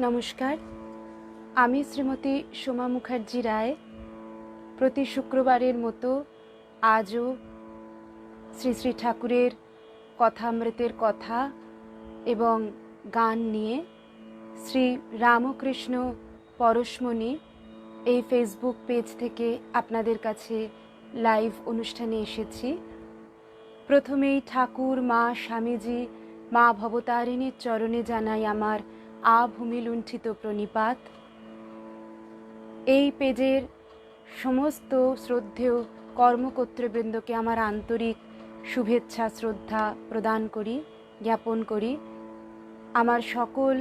নমস্কার, আমি শ্রীমতী সোমা মুখার্জি রায় প্রতি শুক্রবারের মতো আজও শ্রী শ্রী ঠাকুরের কথামৃতের কথা এবং গান নিয়ে শ্রী রামকৃষ্ণ পরশমণি এই ফেসবুক পেজ থেকে আপনাদের কাছে লাইভ অনুষ্ঠানে এসেছি। প্রথমেই ঠাকুর, মা স্বামীজি, মা ভবতারিণীর চরণে জানাই আমার আভূমি লুণ্ঠিত প্রণিপাত। এই পেজের সমস্ত শ্রদ্ধেয় কর্মকর্তৃবৃন্দকে আমার আন্তরিক শুভেচ্ছা শ্রদ্ধা প্রদান করি, জ্ঞাপন করি। আমার সকল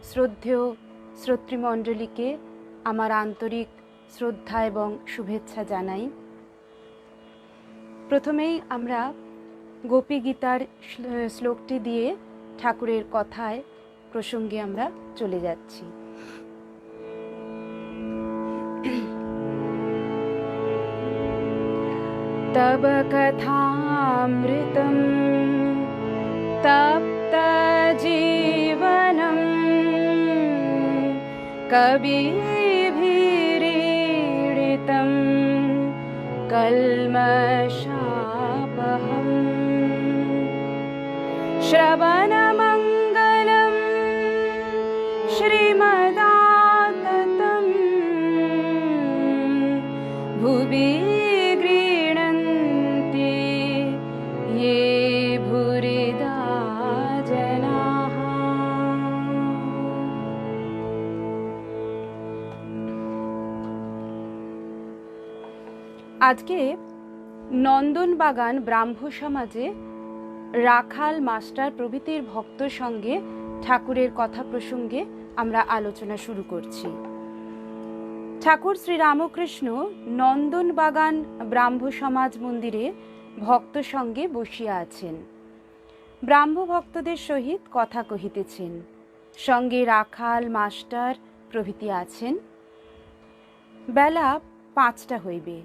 শ্রদ্ধেয় শ্রোতৃমণ্ডলীকে আমার আন্তরিক শ্রদ্ধা এবং শুভেচ্ছা জানাই। প্রথমেই আমরা গোপী গীতার শ্লোকটি দিয়ে ঠাকুরের কথায় প্রসঙ্গে আমরা চলে যাচ্ছি। তব কথামৃতম তপ্ত জীবনম কবিভিরীড়িতম কল্মষাপহম শ্রবণমঙ্গলম শ্রীমদাততম ভুবি গৃহণন্তি ये ভুরিদা জনাঃ। আজকে নন্দনবাগান ব্রাহ্ম সমাজে রাখাল, মাস্টার প্রভৃতির ভক্ত সঙ্গে ঠাকুরের কথা প্রসঙ্গে আমরা আলোচনা শুরু করছি। ঠাকুর শ্রী রামকৃষ্ণ নন্দনবাগান ব্রাহ্ম সমাজ মন্দিরে ভক্ত সঙ্গে বসিয়া আছেন। ব্রাহ্ম ভক্তদের সহিত কথা কহিতেছেন, সঙ্গে রাখাল, মাস্টার প্রভৃতি আছেন। বেলা 5টা হইবে।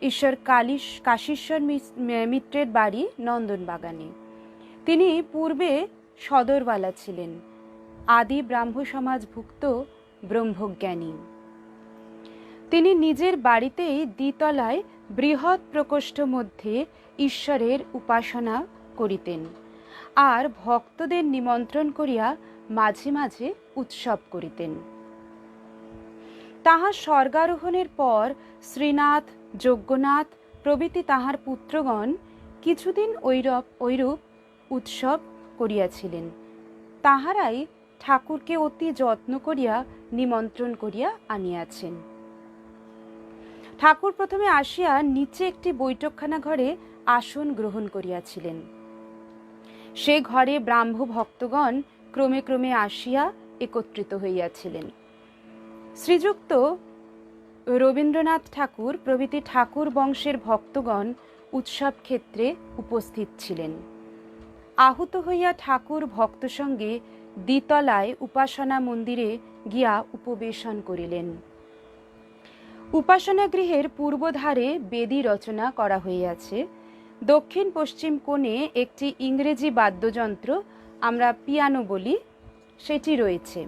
ঈশ্বর কাশীশ্বর মিত্রের বাড়ি নন্দনবাগানে। তিনি পূর্বে সদরওয়ালা ছিলেন, আদি ব্রাহ্ম সমাজভুক্ত ব্রহ্মজ্ঞানী। তিনি নিজের বাড়িতেই দ্বিতলায় বৃহৎ প্রকোষ্ঠ মধ্যে ঈশ্বরের উপাসনা করিতেন, আর ভক্তদের নিমন্ত্রণ করিয়া মাঝে মাঝে উৎসব করিতেন। তাহার স্বর্গারোহণের পর শ্রীনাথ, যজ্ঞনাথ প্রভৃতি তাহার পুত্রগণ কিছুদিন ঐরূপ উৎসব করিয়াছিলেন। তাহারাই ঠাকুরকে অতি যত্ন করিয়া নিমন্ত্রণ করিয়া আনিয়াছেন। ঠাকুর প্রথমে আসিয়া নিচে একটি বৈঠকখানা ঘরে আসন গ্রহণ করিয়াছিলেন। সে ঘরে ব্রাহ্ম ভক্তগণ ক্রমে ক্রমে আসিয়া একত্রিত হইয়াছিলেন। শ্রীযুক্ত রবীন্দ্রনাথ ঠাকুর প্রভৃতি ঠাকুর বংশের ভক্তগণ উৎসব ক্ষেত্রে উপস্থিত ছিলেন। আহুত হইয়া ঠাকুর ভক্ত সঙ্গে দ্বিতলায় উপাসনা মন্দিরে গিয়া উপবেশন করিলেন। উপাসনা গৃহের পূর্বধারে বেদী রচনা করা হইয়াছে। দক্ষিণ পশ্চিম কোণে একটি ইংরেজি বাদ্যযন্ত্র, আমরা পিয়ানো বলি, সেটি রয়েছে।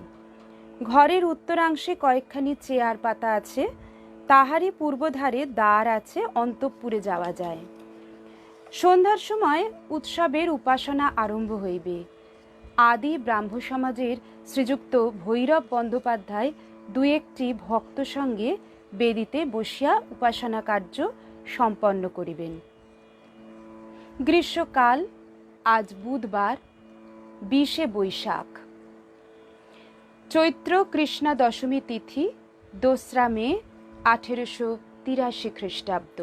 ঘরের উত্তরাংশে কয়েকখানি চেয়ার পাতা আছে। তাহারই পূর্বধারে দ্বার আছে, অন্তঃপুরে যাওয়া যায়। সন্ধ্যার সময় উৎসবের উপাসনা আরম্ভ হইবে। আদি ব্রাহ্ম সমাজের শ্রীযুক্ত ভৈরব বন্দ্যোপাধ্যায় দুই একটি ভক্ত সঙ্গে বেদিতে বসিয়া উপাসনা কার্য সম্পন্ন করিবেন। গ্রীষ্মকাল, আজ বুধবার 20শে বৈশাখ, চৈত্র কৃষ্ণা দশমী তিথি, 2রা মে 1883 খ্রিস্টাব্দ।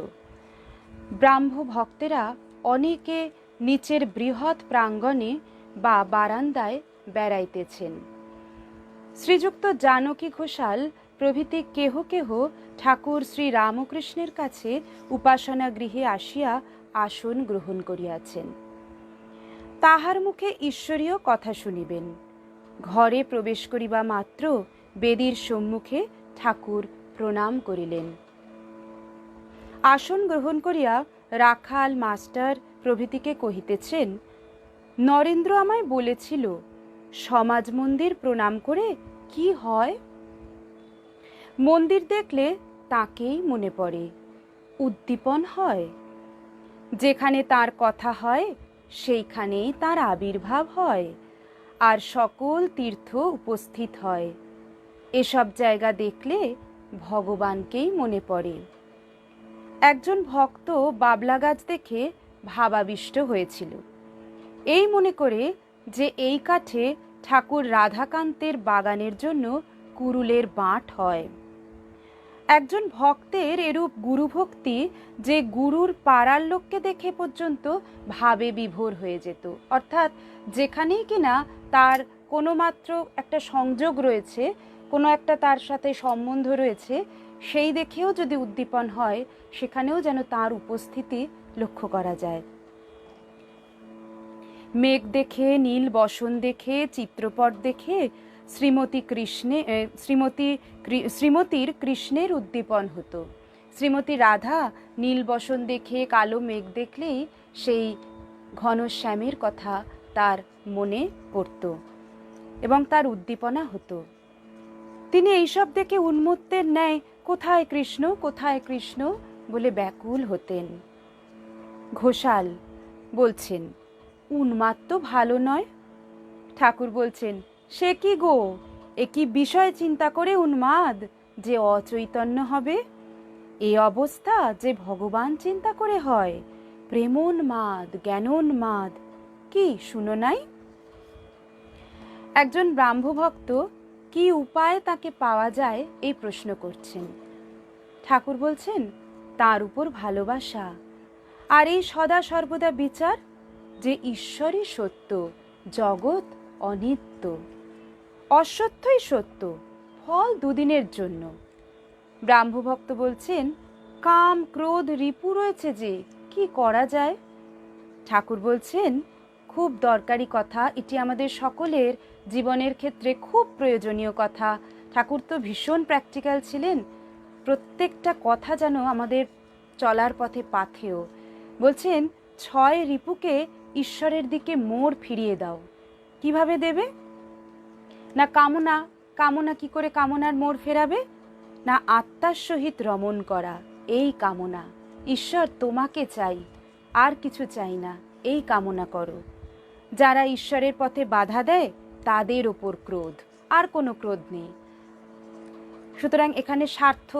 ব্রাহ্ম ভক্তেরা অনেকে নিচের বৃহৎ প্রাঙ্গণে বা বারান্দায় বেড়াইতেছেন। শ্রীযুক্ত জানকী ঘোষাল প্রভৃতি কেহ কেহ ঠাকুর শ্রী রামকৃষ্ণের কাছে উপাসনা গৃহে আসিয়া আসন গ্রহণ করিয়াছেন। তাহার মুখে ঈশ্বরীয় কথা শুনিবেন। ঘরে প্রবেশ করিবা মাত্র বেদীর সম্মুখে ঠাকুর প্রণাম করিলেন। আসন গ্রহণ করিয়া রাখাল, মাস্টার প্রভৃতিকে কহিতেছেন, নরেন্দ্র আমায় বলেছিল সমাজ মন্দির প্রণাম করে কি হয়? মন্দির দেখলে তাকেই মনে পড়ে, উদ্দীপন হয়। যেখানে তার কথা হয় সেইখানেই তার আবির্ভাব হয়, আর সকল তীর্থ উপস্থিত হয়। এসব জায়গা দেখলে ভগবানকেই মনে পড়ে। একজন ভক্ত বাবলা গাছ দেখে ভাবাবিষ্ট হয়েছিল, এই মনে করে যে এই কাঠে ঠাকুর রাধাকান্তের বাগানের জন্য কুরুলের বাঁট হয়। একজন ভক্তের এরূপ গুরুভক্তি যে গুরুর পাড়ার লোককে দেখে পর্যন্ত ভাবে বিভোর হয়ে যেত। অর্থাৎ যেখানেই কিনা তার কোনো মাত্র একটা সংযোগ রয়েছে, কোনো একটা তার সাথে সম্বন্ধ রয়েছে, সেই দেখেও যদি উদ্দীপন হয়, সেখানেও যেন তার উপস্থিতি লক্ষ্য করা যায়। মেঘ দেখে, নীল বসন দেখে, চিত্রপট দেখে শ্রীমতীর কৃষ্ণের উদ্দীপন হতো। শ্রীমতী রাধা নীল বসন দেখে, কালো মেঘ দেখলেই সেই ঘনশ্যামের কথা তার মনে পড়ত এবং তার উদ্দীপনা হতো। তিনি এইসব দেখে উন্মত্তের ন্যায় কোথায় কৃষ্ণ, কোথায় কৃষ্ণ বলে ব্যাকুল হতেন। ঘোষাল বলছেন, উন্মাদ তো ভালো নয়। ঠাকুর বলছেন, সে কি গো, এ কি বিষয় চিন্তা করে উন্মাদ যে অচৈতন্য হবে? এ অবস্থা যে ভগবান চিন্তা করে হয়, প্রেমোন্মাদ, জ্ঞানোন্মাদ। কি শুনো নাই? একজন ব্রাহ্মভক্ত কি উপায়ে তাকে পাওয়া যায় এই প্রশ্ন করছেন। ঠাকুর বলছেন, তার উপর ভালোবাসা আর এই সদা সর্বদা বিচার যে ঈশ্বরই সত্য, জগৎ অনিত্য। অসত্যই সত্য, ফল দুদিনের জন্য। ব্রাহ্মভক্ত বলছেন, কাম ক্রোধ রিপু রয়েছে যে, কি করা যায়? ঠাকুর বলছেন, খুব দরকারি কথা, এটি আমাদের সকলের জীবনের ক্ষেত্রে খুব প্রয়োজনীয় কথা। ঠাকুর তো ভীষণ প্র্যাকটিক্যাল ছিলেন, প্রত্যেকটা কথা যেন আমাদের চলার পথে পাথেয়। বলছেন, 6 রিপুকে ঈশ্বরের দিকে মোড় ফিরিয়ে দাও। কিভাবে দেবে? না কামনা কি করে কামনার মোড় ফেরাবে? না আত্মার সহিত রমণ করা, এই কামনা। ঈশ্বর তোমাকে চাই, আর কিছু চাই না, এই কামনা করো। যারা ঈশ্বরের পথে বাধা দেয় তাদের ওপর ক্রোধ, আর কোনো ক্রোধ নেই। সুতরাং এখানে স্বার্থ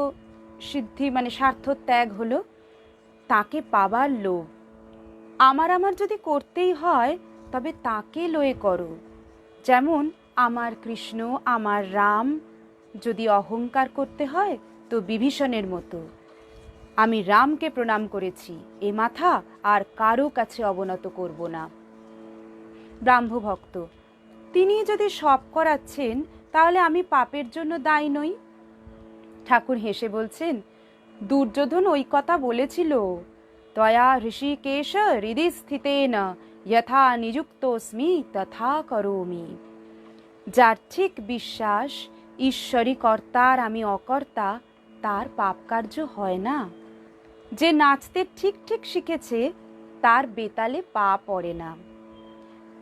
সিদ্ধি মানে স্বার্থ ত্যাগ হলো, তাকে পাবার লোভ। আমার যদি করতেই হয় তবে তাকে লয়ে করো। যেমন আমার কৃষ্ণ, আমার রাম। যদি অহংকার করতে হয় তো বিভীষণের মতো, আমি রামকে প্রণাম করেছি, এ মাথা আর কারো কাছে অবনত করব না। ব্রাহ্মভক্ত, তিনি যদি সব করাচ্ছেন তাহলে আমি পাপের জন্য দায়ী নই। ঠাকুর হেসে বলছেন, দুর্যোধন ওই কথা বলেছিল, তয়া ঋষিকেশ হৃদি স্থিতেন যথা নিযুক্তস্মি তথা করোমি। যার ঠিক বিশ্বাস ঈশ্বরই কর্তার আমি অকর্তা, তার পাপ কার্য হয় না। যে নাচতে ঠিক ঠিক শিখেছে তার বেতালে পা পড়ে না।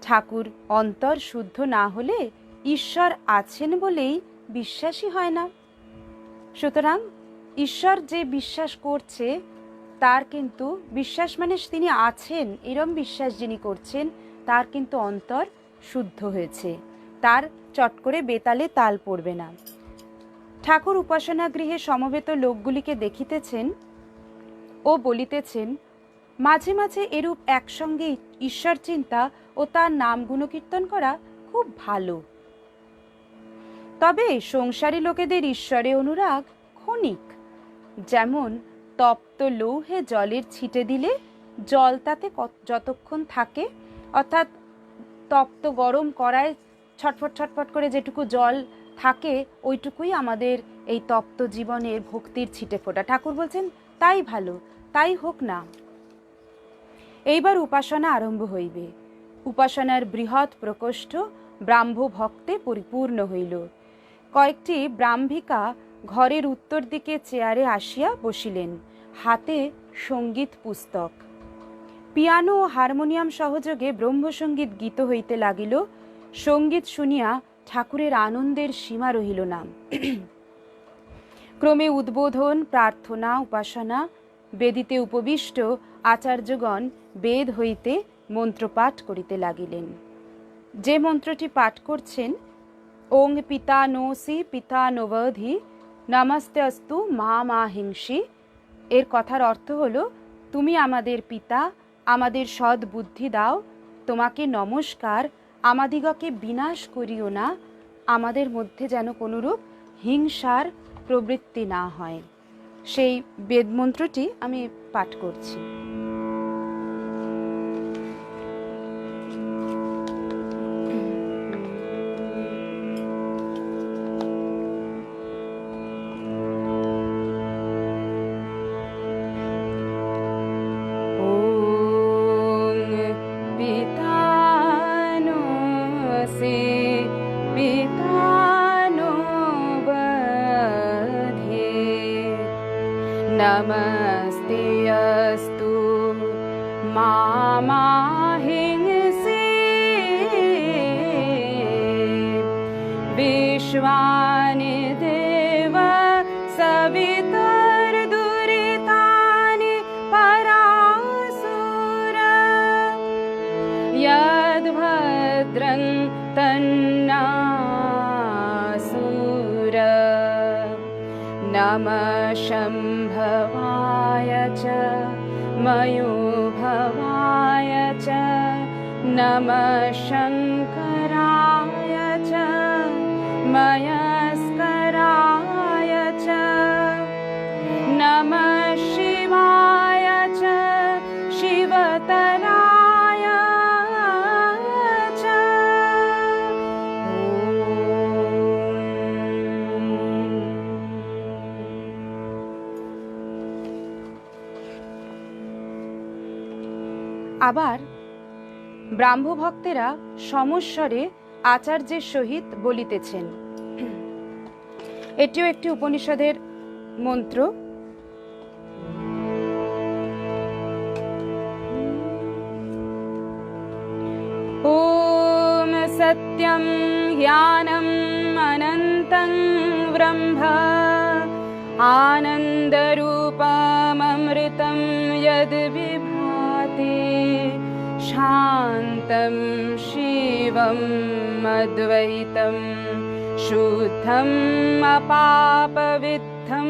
ঠাকুর অন্তর শুদ্ধ না হলে ঈশ্বর আছেন বলেই বিশ্বাসই হয় না। সুতরাং ঈশ্বর যে বিশ্বাস করছে তার কিন্তু বিশ্বাস মানে তিনি আছেন এরম বিশ্বাস যিনি করছেন তার কিন্তু অন্তর শুদ্ধ হয়েছে, তার চট করে বেতালে তাল পড়বে না। ঠাকুর উপাসনা গৃহে সমবেত লোকগুলিকে দেখিতেছেন ও বলিতেছেন, মাঝে মাঝে এরূপ একসঙ্গে ঈশ্বর চিন্তা ও তার নাম গুণকীর্তন করা খুব ভালো। তবে সংসারী লোকেদের ঈশ্বরে অনুরাগ ক্ষণিক। যেমন তপ্ত লৌহে জলের ছিটে দিলে জল তাতে যতক্ষণ থাকে, অর্থাৎ তপ্ত গরম কড়ায় ছটফট ছটফট করে যেটুকু জল থাকে ওইটুকুই আমাদের এই তপ্ত জীবনের ভক্তির ছিটে ফোটা। ঠাকুর বলছেন তাই ভালো, তাই হোক না। এইবার উপাসনা আরম্ভ হইবে। উপাসনার বৃহৎ প্রকোষ্ঠ ব্রাহ্ম ভক্তে পরিপূর্ণ হইল। কয়েকটি ব্রাহ্মিকা ঘরের উত্তর দিকে চেয়ারে আসিয়া বসিলেন, হাতে সঙ্গীত পুস্তক। পিয়ানো ও হারমোনিয়াম সহযোগে ব্রহ্মসঙ্গীত গীত হইতে লাগিল। সঙ্গীত শুনিয়া ঠাকুরের আনন্দের সীমা রহিল না। ক্রমে উদ্বোধন, প্রার্থনা, উপাসনা, বেদিতে উপবিষ্ট আচার্যগণ বেদ হইতে মন্ত্রপাঠ করিতে লাগিলেন। যে মন্ত্রটি পাঠ করছেন, ওং পিতা নোসি পিতা নোবধি নমস্তে অস্তু মা মা হিংসি, এর কথার অর্থ হলো, তুমি আমাদের পিতা, আমাদের সৎ বুদ্ধি দাও, তোমাকে নমস্কার, আমাদিগকে বিনাশ করিও না, আমাদের মধ্যে যেন কোনরূপ হিংসার প্রবৃত্তি না হয়। সেই বেদ মন্ত্রটি আমি পাঠ করছি। नमस्ते अस्तु मा मा हिंसे विश्वानि देव सवितर्दुरितानि परासुर यद्भद्रं तन्नासुर नमः शम्भवाय च मयोभवाय च नमः शङ्कराय च मयस्कराय च नमः शिवाय च शिवतराय च। আবার ব্রাহ্মভক্তেরা সমস্বরে আচার্যের সহিত বলিতেছেন। এটিও একটি উপনিষদের মন্ত্র। ওম সত্যম জ্ঞানম অনন্তং ব্রহ্ম আনন্দরূপমৃতম যদ বিভাতি শান্তম শিবম অদ্বৈতম শুদ্ধম অপাপবিদ্ধম।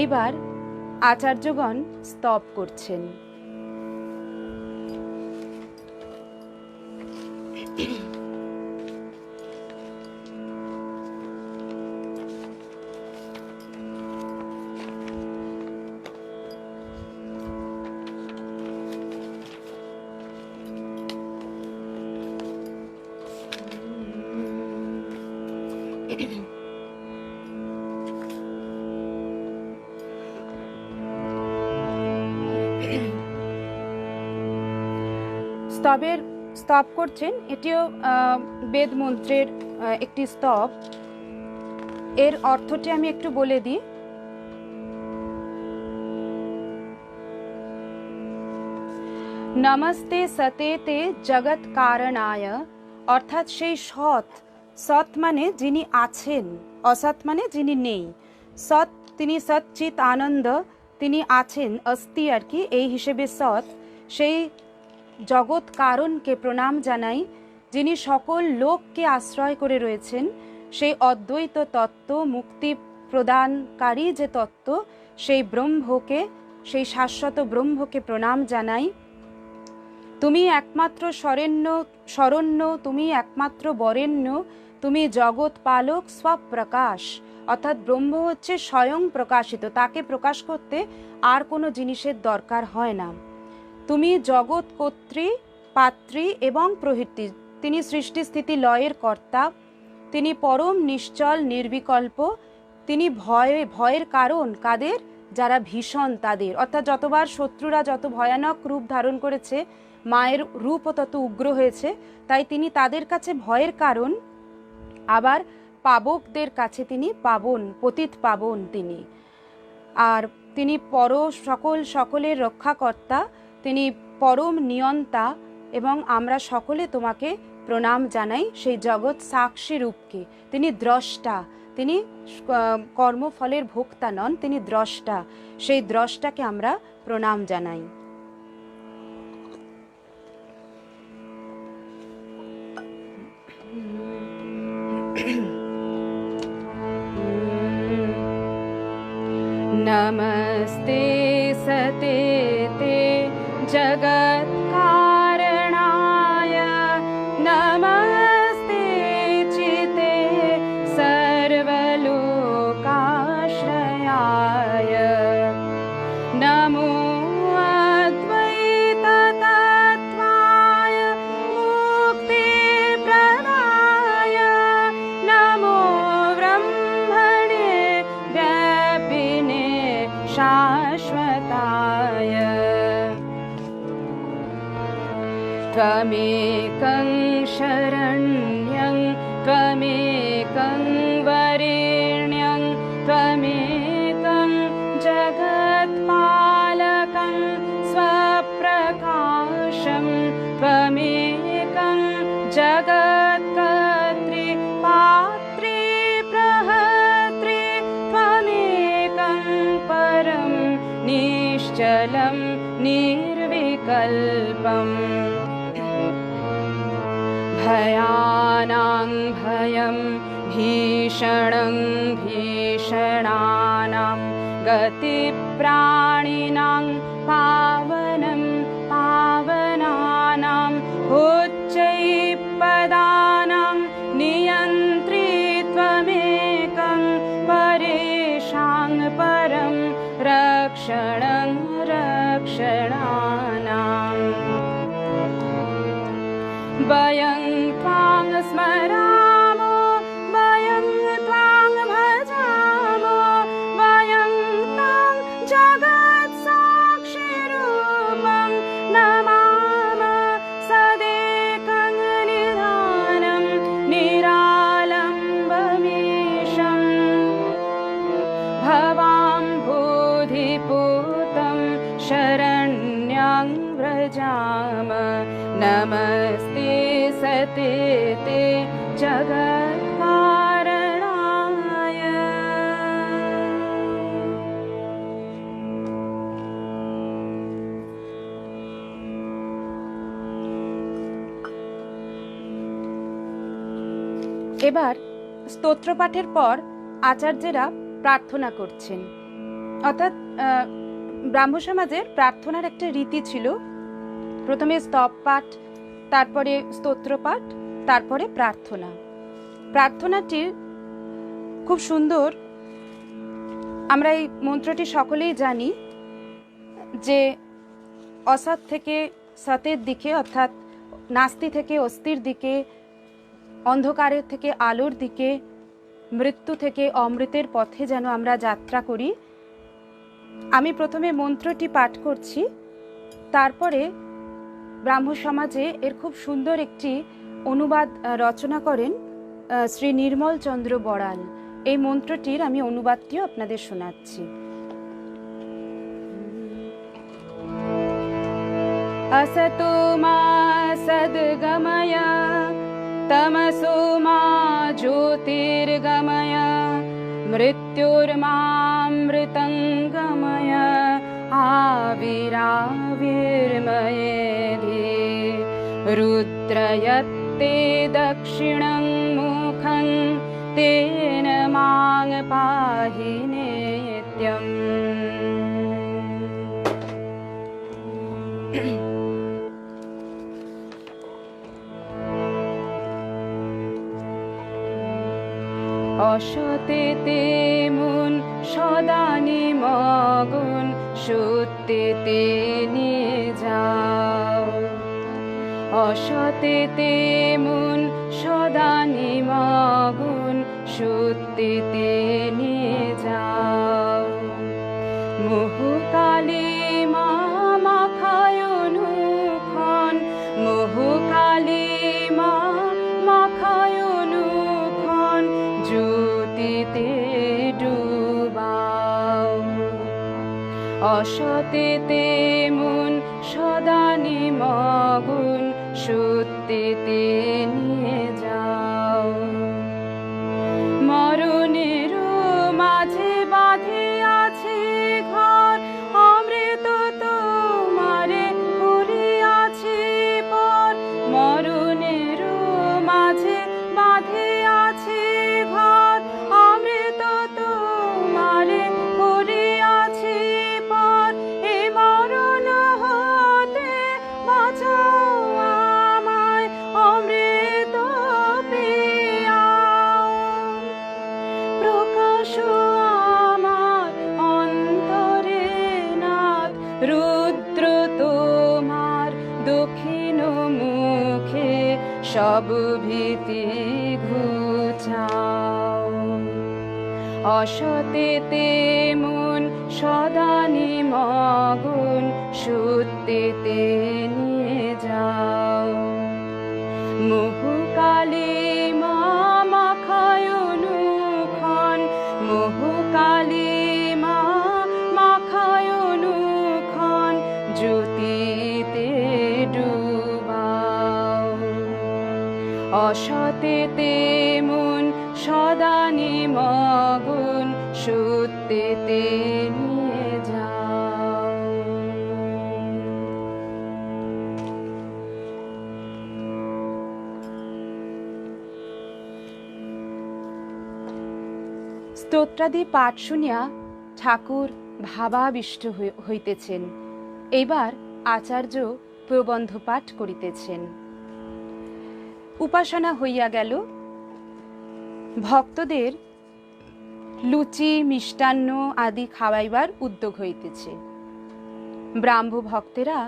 এইবার আচার্যগণ স্তব করছেন। স্তব করছেন। এটিও বেদ মন্ত্রের একটি স্তব। এর অর্থটি আমি একটু বলে দিই। নমস্তে সতেতে জগৎ কারণায়, অর্থাৎ সেই সৎ, সৎ মানে যিনি আছেন, অসৎ মানে যিনি নেই। সৎ তিনি সচ্চিত আনন্দ, তিনি আছেন, অস্তি আর কি, এই হিসেবে সৎ। সেই জগৎ কারণকে প্রণাম জানাই, যিনি সকল লোককে আশ্রয় করে রয়েছেন। সেই অদ্বৈত তত্ত্ব, মুক্তি প্রদানকারী যে তত্ত্ব, সেই ব্রহ্মকে, সেই শাশ্বত ব্রহ্মকে প্রণাম জানাই। তুমি একমাত্র শরণ্য, তুমি একমাত্র বরেণ্য, তুমি জগৎ পালক স্বপ্রকাশ, অর্থাৎ ব্রহ্ম হচ্ছে স্বয়ং প্রকাশিত, তাকে প্রকাশ করতে আর কোনো জিনিসের দরকার হয় না। তুমি জগৎ কর্ত্রী, পাত্রী এবং প্রহৃতি, তিনি সৃষ্টি স্থিতি লয়ের কর্তা, তিনি পরম নিশ্চল নির্বিকল্প, তিনি ভয়ের কারণ কাদের, যারা ভীষণ তাদের, অর্থাৎ যতবার শত্রুরা যত ভয়ানক রূপ ধারণ করেছে, মায়ের রূপও তত উগ্র হয়েছে, তাই তিনি তাদের কাছে ভয়ের কারণ। আবার পাবকদের কাছে তিনি পাবন, পতিত পাবন তিনি। আর তিনি সকলের রক্ষাকর্তা, তিনি পরম নিয়ন্তা এবং আমরা সকলে তোমাকে প্রণাম জানাই সেই জগৎ সাক্ষী রূপকে। তিনি দ্রষ্টা, তিনি কর্মফলের ভোক্তা নন, তিনি দ্রষ্টা। সেই দ্রষ্টাকে আমরা প্রণাম জানাই। नमस्ते सते ते जगत्कारणाय, नमस्ते चिते सर्वलोकाश्रयाय, नमो अद्वैततत्त्वाय मुक्तिप्रदाय, नमो ब्रह्मणे व्यापिने शाश्वताय। त्वमेकं शरण्यं त्वमेकं वरेण्यं त्वमेकं जगत्पालकं स्वप्रकाशं त्वमेकं जगत्कर्त्री पात्री प्रहर्त्री त्वमेकं परं निश्चलं निर्विकल्पम्। भयानां भयं भीषणं भीषणानां गतिप्राणिनां पावनं पावनानां उच्चैःपदानां नियन्त्री त्वमेकं परेषां परं रक्षणं रक्षणानाम्। वयं त्वां स्मरामो वयं त्वां भजामो, वयं तां जगत्साक्षिरूपं नमामः सदेकं निधानं निरालम्बमीशम्। भवां बोधिपूतं शरण्यं व्रजाम, नमस्ते सते ते जगत्कारणाय। এবার স্তোত্রপাঠের পর আচার্যেরা প্রার্থনা করছেন, অর্থাৎ ব্রাহ্ম সমাজের প্রার্থনার একটা রীতি ছিল। প্রথমে স্তব পাঠ, তারপরে স্তোত্রপাঠ, তারপরে প্রার্থনা। প্রার্থনাটি খুব সুন্দর। আমরা এই মন্ত্রটি সকলেই জানি যে অসৎ থেকে সতের দিকে, অর্থাৎ নাস্তি থেকে অস্থির দিকে, অন্ধকারের থেকে আলোর দিকে, মৃত্যু থেকে অমৃতের পথে যেন আমরা যাত্রা করি। আমি প্রথমে মন্ত্রটি পাঠ করছি, তারপরে ব্রাহ্ম সমাজে এর খুব সুন্দর একটি অনুবাদ রচনা করেন শ্রী নির্মল চন্দ্র বড়াল। এই মন্ত্রটির আমি অনুবাদটিও আপনাদের শোনাচ্ছি। असतो मा सद्गमय तमसो मा ज्योतिर्गमय मृत्युर्मामृतङ्गमय आविराविर्मयेधि रुद्रयत्ते दक्षिणं मुखं तेन मां पाहि नित्यम्। অসতে তে মন সদা নিমগ্ন, সত্যে তে নিয়ে যাও। অসতে তে মন সদা নিমগ্ন, সত্যে তে নিয়ে যাও। মোহকালী মা মাখায় অনুক্ষণ, মোহকালী মা মাখায় অনুক্ষণ, জ্যোতিতে ডুবাও। অসতে তে মন সদা নিমগ্ন, সত্যিতে নিয়ে যাও। মরণের মাঝে বাঁধে আছে ঘর, অমৃত তোমারে করিয়াছে পর। মরণের মাঝে বাঁধে আছে ঘর, অমৃত তোমারে করিয়াছে পর। এ মরণ হতে বাঁচাও আমায়, অমৃত পেয়াও। প্রকাশ আমার অন্তরে নাথ, রুদ্র তোমার দক্ষিণ মুখে সব ভীতি ঘুচাও। অসতেতে মন সদা নিমগ্ন, সত্যিতে নিয়ে যাও। মোহকালে মা মাখায় অনুক্ষণ, মোহকালে মা মাখায় অনুক্ষণ, জ্যোতিতে ডুবাও। অসতেতে মন সদা নিমগ্ন, সত্যিতে নিয়ে যাও। স্তোত্রাদি পাঠ শুনিয়া ঠাকুর ভাবাবিষ্ট হইতেছেন। এইবার আচার্য প্রবন্ধ পাঠ করিতেছেন। উপাসনা হইয়া গেল। ভক্তদের লুচি মিষ্টান্ন আদি খাওয়াইবার উদ্যোগ হইতেছে। ব্রাহ্ম ভক্তেরা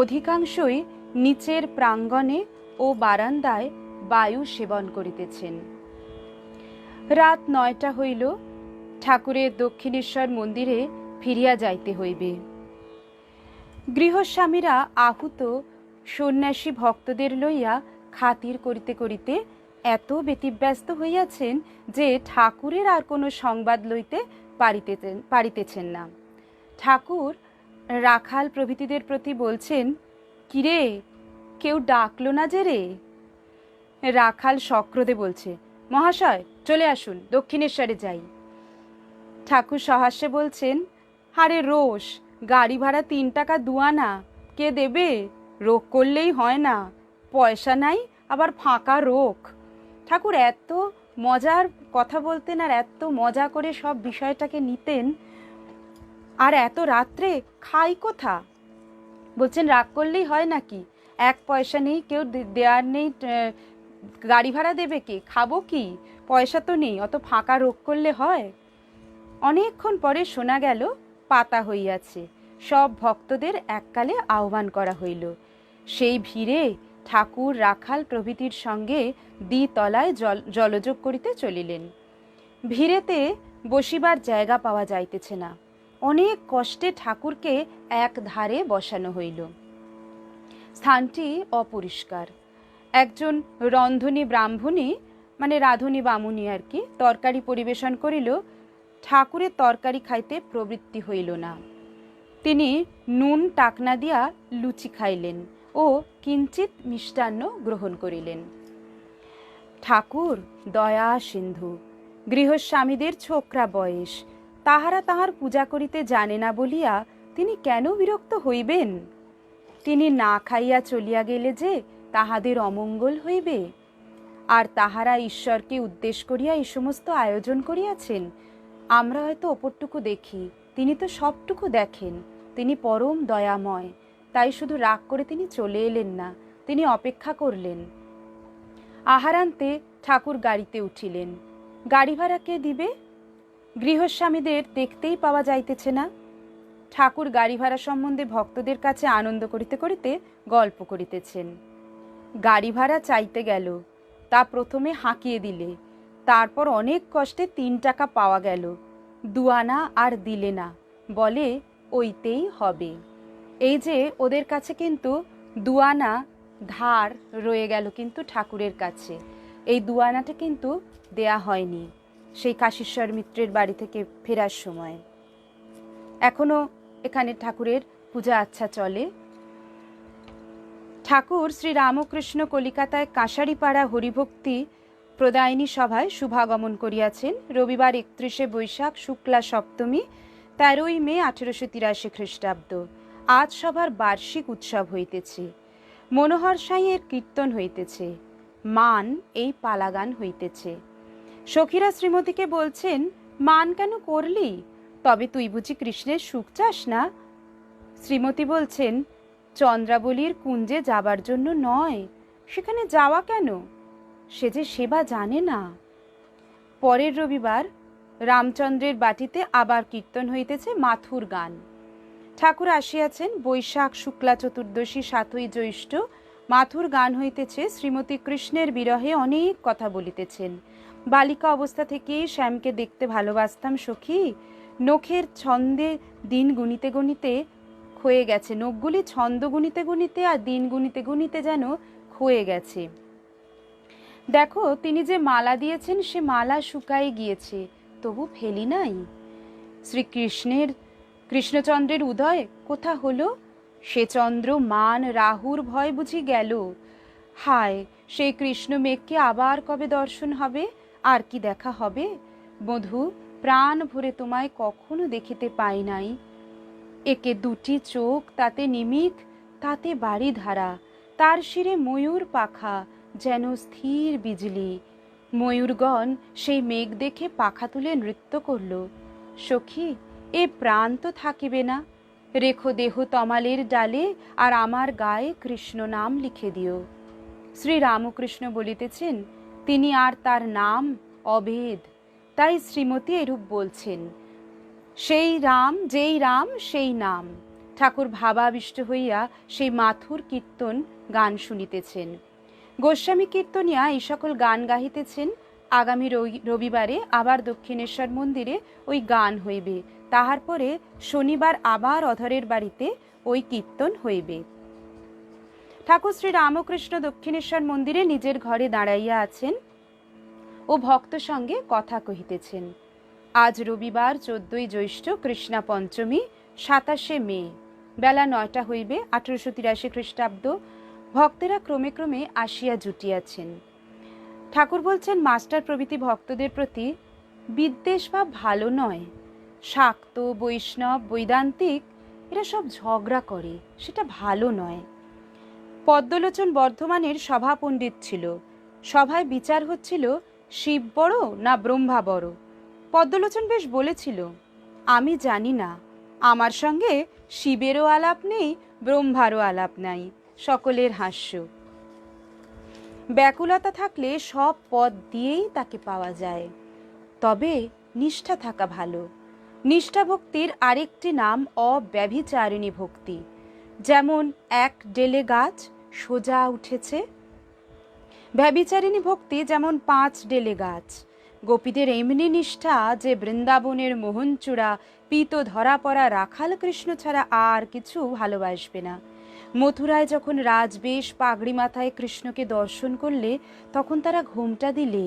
অধিকাংশই নিচের প্রাঙ্গণে ও বারান্দায় বায়ু সেবন করিতেছেন। রাত ৯টা হইল। ঠাকুরের দক্ষিণেশ্বর মন্দিরে ফিরিয়া যাইতে হইবে। গৃহস্বামীরা আহুত সন্ন্যাসী ভক্তদের লইয়া খাতির করিতে করিতে এত ব্যতিব্যস্ত হইয়াছেন যে ঠাকুরের আর কোনো সংবাদ লইতে পারিতেছেন না। ঠাকুর রাখাল প্রভৃতিদের প্রতি বলছেন, কিরে, কেউ ডাকলো না যে রে? রাখাল সক্রোধে বলছে, মহাশয় চলে আসুন, দক্ষিণেশ্বরে যাই। ঠাকুর সহাস্যে বলছেন, আরে রোষ, গাড়ি ভাড়া ৩ টাকা ২ আনা, কে দেবে? রোগ করলেই হয় না, পয়সা নাই আবার ফাঁকা রোগ। ঠাকুর এত মজার কথা বলতেন আর এত মজা করে সব বিষয়টাকে নিতেন। আর এত রাত্রে খাই কোথা? বলছেন রাগ করলেই হয় নাকি? ১ পয়সা নেই, কেউ দেওয়ার নেই, গাড়ি ভাড়া দেবে কে? খাবো কি? পয়সা তো নেই, অত ফাঁকা রোগ করলে হয়? অনেকক্ষণ পরে শোনা গেল পাতা হইয়াছে। সব ভক্তদের এককালে আহ্বান করা হইল। সেই ভিড়ে ঠাকুর রাখাল প্রভৃতির সঙ্গে দ্বিতলায় জলযোগ করিতে চলিলেন। ভিড়েতে বসিবার জায়গা পাওয়া যাইতেছে না। অনেক কষ্টে ঠাকুরকে এক ধারে বসানো হইল। স্থানটি অপরিষ্কার। একজন রন্ধনী ব্রাহ্মণী, মানে রাঁধুনি বামুনি আর কি, তরকারি পরিবেশন করিল। ঠাকুরের তরকারি খাইতে প্রবৃত্তি হইল না। তিনি নুন টাকনা দিয়া লুচি খাইলেন ও কিঞ্চিত মিষ্টান্ন গ্রহণ করিলেন। ঠাকুর দয়া সিন্ধু, গৃহস্বামীদের ছোকরা বয়স, তাহারা তাহার পূজা করিতে জানে না বলিয়া তিনি কেন বিরক্ত হইবেন? তিনি না খাইয়া চলিয়া গেলে যে তাহাদের অমঙ্গল হইবে। আর তাহারা ঈশ্বরকে উদ্দেশ করিয়া এই সমস্ত আয়োজন করিয়াছেন। আমরা হয়তো ওপরটুকু দেখি, তিনি তো সবটুকু দেখেন। তিনি পরম দয়াময়, তাই শুধু রাগ করে তিনি চলে এলেন না, তিনি অপেক্ষা করলেন। আহারান্তে ঠাকুর গাড়িতে উঠিলেন। গাড়ি ভাড়া কে দিবে? গৃহস্বামীদের দেখতেই পাওয়া যাইতেছে না। ঠাকুর গাড়ি ভাড়া সম্বন্ধে ভক্তদের কাছে আনন্দ করিতে করিতে গল্প করিতেছেন। গাড়ি ভাড়া চাইতে গেল, তা প্রথমে হাঁকিয়ে দিলে, তারপর অনেক কষ্টে ৩ টাকা পাওয়া গেল, ২ আনা আর দিলে না, বলে ওইতেই হবে। এই যে ওদের কাছে কিন্তু ২ আনা ধার রয়ে গেল কিন্তু ঠাকুরের কাছে। এই ২ আনাটা কিন্তু দেয়া হয়নি সেই কাশীশ্বর মিত্রের বাড়ি থেকে ফেরার সময়। এখনো এখানে ঠাকুরের পূজা আচ্ছা চলে। ঠাকুর শ্রী রামকৃষ্ণ কলিকাতায় কাঁসারিপাড়া হরিভক্তি প্রদায়িনী সভায় শুভাগমন করিয়াছেন রবিবার 31শে বৈশাখ শুক্লা সপ্তমী 13ই মে 1883 খ্রিস্টাব্দ। আজ সভার বার্ষিক উৎসব হইতেছে। মনোহর সাঁইয়ের কীর্তন হইতেছে, মান এই পালাগান হইতেছে। সখীরা শ্রীমতীকে বলছেন, মান কেন করলি? তবে তুই বুঝি কৃষ্ণের সুখ চাস না? শ্রীমতী বলছেন, চন্দ্রাবলীর কুঞ্জে যাবার জন্য নয়, সেখানে যাওয়া কেন? সে যে সেবা জানে না। পরের রবিবার রামচন্দ্রের বাটিতে আবার কীর্তন হইতেছে, মাথুর গান। ঠাকুর আসিয়াছেন বৈশাখ শুক্লা চতুর্দশী 7ই জ্যৈষ্ঠ। মাথুর গান হইতেছে। শ্রীমতী কৃষ্ণের বিরহে অনেক কথা বলিতেছেন। বালিকা অবস্থা থেকেই শ্যামকে দেখতে ভালোবাসতাম সখী। নখের ছন্দে দিন গুনিতে গুনিতে ক্ষয়ে গেছে, নখগুলি ছন্দ গুনিতে গুনিতে আর দিন গুনিতে গুনিতে যেন ক্ষয়ে গেছে। দেখো, তিনি যে মালা দিয়েছেন সে মালা শুকাই গিয়েছে, তবু ফেলি নাই। কৃষ্ণচন্দ্রের উদয় কোথা হলো? সে চন্দ্র মান রাহুর ভয় বুঝি গেল। হায়, সেই কৃষ্ণ মেঘকে আবার কবে দর্শন হবে? আর কি দেখা হবে? বধূ, প্রাণ ভরে তোমায় কখনো দেখিতে পাই নাই। একে দুটি চোখ, তাতে নিমিক, তাতে বাড়ি ধারা, তার শিরে ময়ূর পাখা, যেন স্থির বিজলি। ময়ূরগণ সেই মেঘ দেখে পাখা তুলে নৃত্য করল। সখী, এ প্রাণ তো থাকিবে না। রেখো দেহ তমালের ডালে, আর আমার গায়ে কৃষ্ণ নাম লিখে দিও। শ্রী রামকৃষ্ণ বলিতেছেন, তিনি আর তার নাম অভেদ। তাই শ্রীমতী এরূপ বলছেন, সেই রাম, যেই রাম সেই নাম। ঠাকুর ভাবাবিষ্ট হইয়া সেই মাথুর কীর্তন গান শুনিতেছেন। গোস্বামী কীর্তনিয়া এই সকল গান গাহিতেছেন। আগামী রবিবারে আবার দক্ষিণেশ্বর মন্দিরে ওই গান হইবে। তাহার পরে শনিবার আবার অধরের বাড়িতে ওই কীর্তন হইবে। ঠাকুর শ্রী রামকৃষ্ণ দক্ষিণেশ্বর মন্দিরে নিজের ঘরে দাঁড়াইয়া আছেন ও ভক্ত সঙ্গে কথা কহিতেছেন। আজ রবিবার 14ই জ্যৈষ্ঠ, কৃষ্ণা পঞ্চমী, 27শে মে, বেলা 9টা হইবে 1883 খ্রিস্টাব্দ। ভক্তেরা ক্রমে ক্রমে আসিয়া জুটিয়াছেন। ঠাকুর বলছেন, মাস্টার প্রভৃতি ভক্তদের প্রতি বিদ্বেষ ভাব ভালো নয়। শাক্ত, বৈষ্ণব, বৈদান্তিক এরা সব ঝগড়া করে, সেটা ভালো নয়। পদ্মলোচন বর্ধমানের সভা পণ্ডিত ছিল। সভায় বিচার হচ্ছিল, শিব বড় না ব্রহ্মা বড়। পদ্মলোচন বেশ বলেছিল, আমি জানি না, আমার সঙ্গে শিবেরও আলাপ নেই, ব্রহ্মারও আলাপ নাই। সকলের হাস্য। ব্যাকুলতা থাকলে সব পদ দিয়েই তাকে পাওয়া যায়, তবে নিষ্ঠা থাকা ভালো। নিষ্ঠা ভক্তির আরেকটি নাম অব্যভিচারিণী ভক্তি। যেমন এক ডেলে গাছ সোজা উঠেছে, ব্যভিচারিণী ভক্তি যেমন 5 ডেলে গাছ। গোপীদের এমনি নিষ্ঠা যে বৃন্দাবনের মোহনচূড়া পিত ধরা পড়া রাখাল কৃষ্ণ ছাড়া আর কিছু ভালোবাসবে না। মথুরায় যখন রাজবেশ পাগড়ি মাথায় কৃষ্ণকে দর্শন করলে, তখন তারা ঘোমটা দিলে